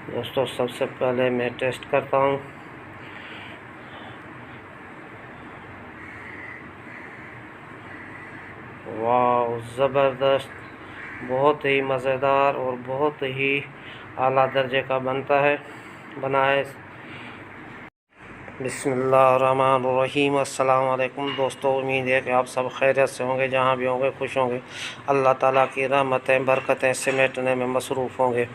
दोस्तों सबसे पहले मैं टेस्ट करता हूँ। वाह, ज़बरदस्त, बहुत ही मज़ेदार और बहुत ही आला दर्जे का बना है। बिस्मिल्लाहिर्रहमानिर्रहीम। अस्सलाम वालेकुम दोस्तों, उम्मीद है कि आप सब खैरियत से होंगे, जहाँ भी होंगे खुश होंगे, अल्लाह ताला की रहमतें बरकतें समेटने में मसरूफ़ होंगे।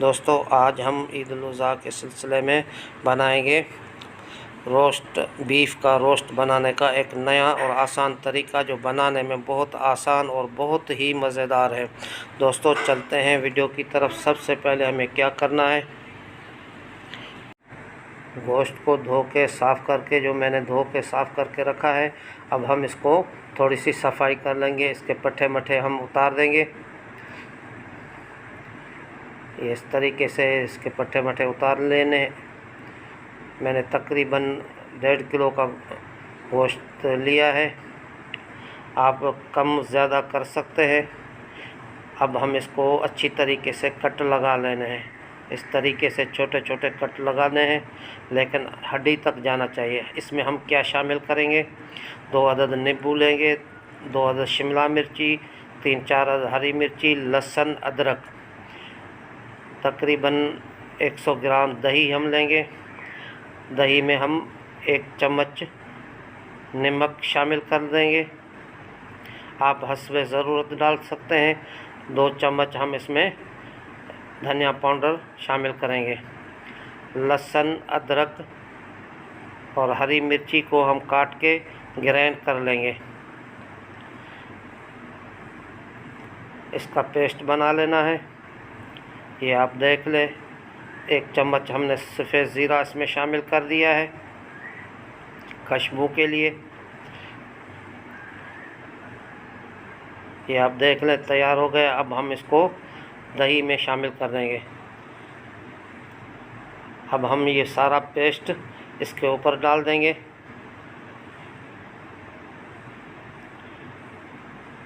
दोस्तों आज हम ईद उल अज़हा के सिलसिले में बनाएंगे रोस्ट बीफ का रोस्ट बनाने का एक नया और आसान तरीका, जो बनाने में बहुत आसान और बहुत ही मज़ेदार है। दोस्तों चलते हैं वीडियो की तरफ। सबसे पहले हमें क्या करना है, गोश्त को धो के साफ़ करके, जो मैंने धो के साफ़ करके रखा है, अब हम इसको थोड़ी सी सफाई कर लेंगे। इसके पट्टे मट्टे हम उतार देंगे। ये इस तरीके से इसके पट्टे मट्टे उतार लेने। मैंने तकरीबन 1.5 किलो का गोश्त लिया है, आप कम ज़्यादा कर सकते हैं। अब हम इसको अच्छी तरीके से कट लगा लेने हैं। इस तरीके से छोटे छोटे कट लगाने हैं, लेकिन हड्डी तक जाना चाहिए। इसमें हम क्या शामिल करेंगे, 2 अदद नींबू लेंगे, 2 अदद शिमला मिर्ची, 3-4 अदद हरी मिर्ची, लहसुन, अदरक, तकरीबन 100 ग्राम दही हम लेंगे। दही में हम 1 चम्मच नमक शामिल कर देंगे, आप हस्बे ज़रूरत डाल सकते हैं। 2 चम्मच हम इसमें धनिया पाउडर शामिल करेंगे। लहसुन, अदरक और हरी मिर्ची को हम काट के ग्राइंड कर लेंगे। इसका पेस्ट बना लेना है। ये आप देख लें, 1 चम्मच हमने सफ़ेद ज़ीरा इसमें शामिल कर दिया है खुशबू के लिए। ये आप देख लें तैयार हो गया। अब हम इसको दही में शामिल कर देंगे। अब हम ये सारा पेस्ट इसके ऊपर डाल देंगे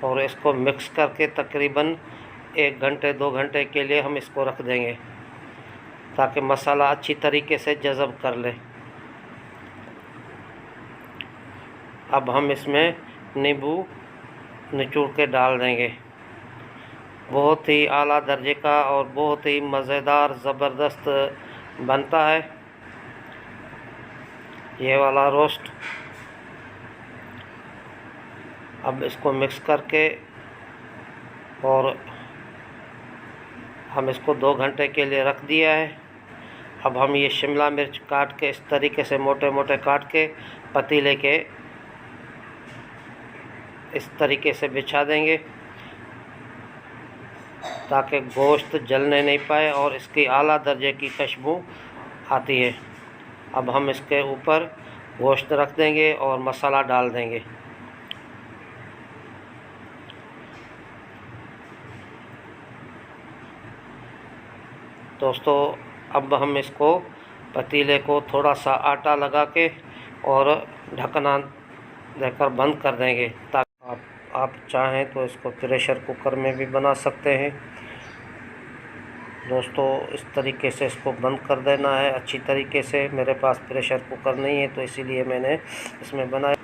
और इसको मिक्स करके तकरीबन 1 घंटे 2 घंटे के लिए हम इसको रख देंगे, ताकि मसाला अच्छी तरीके से जज़ब कर ले। अब हम इसमें नींबू निचोड़ के डाल देंगे। बहुत ही आला दर्जे का और बहुत ही मज़ेदार ज़बरदस्त बनता है ये वाला रोस्ट। अब इसको मिक्स करके और हम इसको 2 घंटे के लिए रख दिया है। अब हम ये शिमला मिर्च काट के इस तरीके से मोटे मोटे काट के पतीले के इस तरीके से बिछा देंगे, ताकि गोश्त जलने नहीं पाए और इसकी आला दर्जे की खुशबू आती है। अब हम इसके ऊपर गोश्त रख देंगे और मसाला डाल देंगे। दोस्तों अब हम इसको पतीले को थोड़ा सा आटा लगा के और ढकना देकर बंद कर देंगे, ताकि आप चाहें तो इसको प्रेशर कुकर में भी बना सकते हैं। दोस्तों इस तरीके से इसको बंद कर देना है अच्छी तरीके से। मेरे पास प्रेशर कुकर नहीं है तो इसीलिए मैंने इसमें बनाया।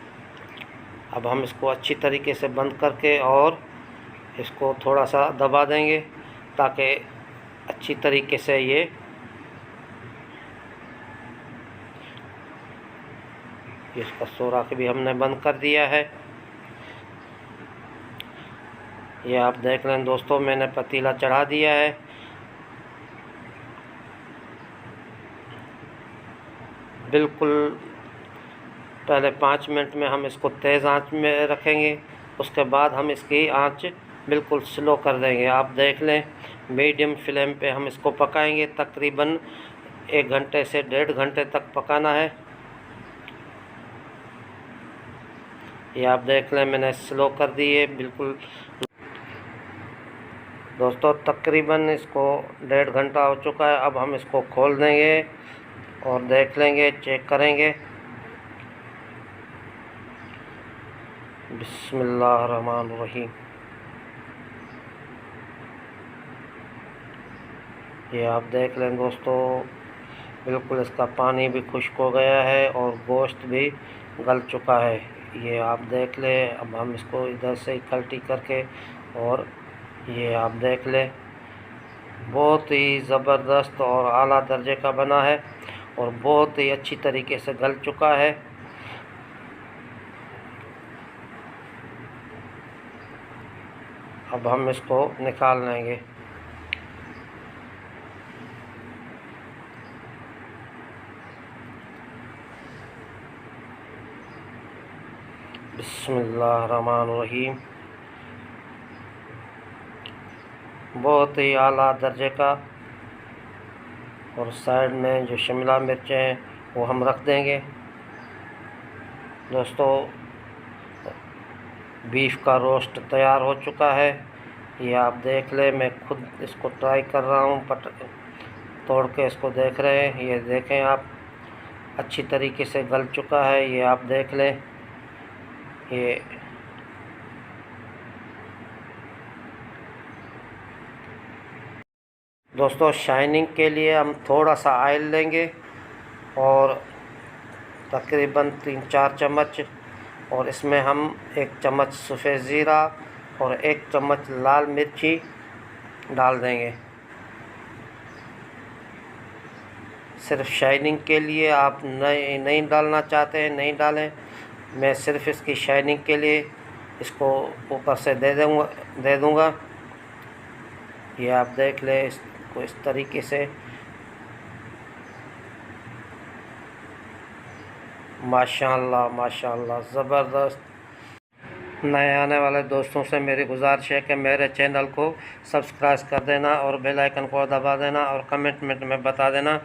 अब हम इसको अच्छी तरीके से बंद करके और इसको थोड़ा सा दबा देंगे, ताकि अच्छी तरीके से ये इसका सोराख भी हमने बंद कर दिया है। ये आप देख लें दोस्तों, मैंने पतीला चढ़ा दिया है। बिल्कुल पहले 5 मिनट में हम इसको तेज़ आंच में रखेंगे, उसके बाद हम इसकी आंच बिल्कुल स्लो कर देंगे। आप देख लें मीडियम फ्लेम पे हम इसको पकाएंगे। तकरीबन 1 घंटे से 1.5 घंटे तक पकाना है। ये आप देख लें मैंने स्लो कर दी है बिल्कुल। दोस्तों तकरीबन इसको 1.5 घंटा हो चुका है। अब हम इसको खोल देंगे और देख लेंगे, चेक करेंगे। बिस्मिल्लाहिर्रहमानिर्रहीम। ये आप देख लें दोस्तों, बिल्कुल इसका पानी भी खुश्क हो गया है और गोश्त भी गल चुका है। ये आप देख लें। अब हम इसको इधर से इकट्ठी करके, और ये आप देख लें, बहुत ही ज़बरदस्त और आला दर्जे का बना है और बहुत ही अच्छी तरीके से गल चुका है। अब हम इसको निकाल लेंगे। बिस्मिल्लाहिर्रहमानिर्रहीम। बहुत ही आला दर्जे का। और साइड में जो शिमला मिर्च हैं वो हम रख देंगे। दोस्तों, बीफ का रोस्ट तैयार हो चुका है। ये आप देख लें, मैं खुद इसको ट्राई कर रहा हूँ, तोड़ के इसको देख रहे हैं। ये देखें आप, अच्छी तरीके से गल चुका है। ये आप देख लें। ये दोस्तों, शाइनिंग के लिए हम थोड़ा सा ऑयल लेंगे और तकरीबन 3-4 चम्मच, और इसमें हम 1 चम्मच सफ़ेद ज़ीरा और 1 चम्मच लाल मिर्ची डाल देंगे। सिर्फ शाइनिंग के लिए, आप नहीं डालना चाहते हैं नहीं डालें। मैं सिर्फ इसकी शाइनिंग के लिए इसको ऊपर से दे दूँगा। ये आप देख लें, इसको इस तरीके से। माशाअल्लाह माशाअल्लाह, ज़बरदस्त। नए आने वाले दोस्तों से मेरी गुजारिश है कि मेरे चैनल को सब्सक्राइब कर देना और बेल आइकन को दबा देना और कमेंट में बता देना।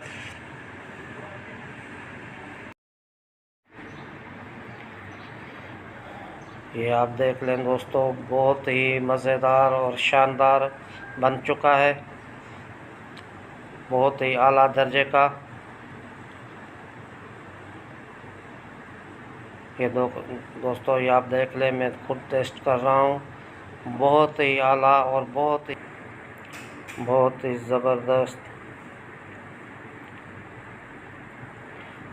ये आप देख लें दोस्तों, बहुत ही मज़ेदार और शानदार बन चुका है, बहुत ही आला दर्जे का। ये दोस्तों, ये आप देख लें, मैं खुद टेस्ट कर रहा हूँ। बहुत ही आला और बहुत ही ज़बरदस्त।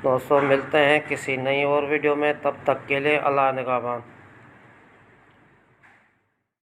दोस्तों, मिलते हैं किसी नई और वीडियो में। तब तक के लिए अल्लाह निगहबान।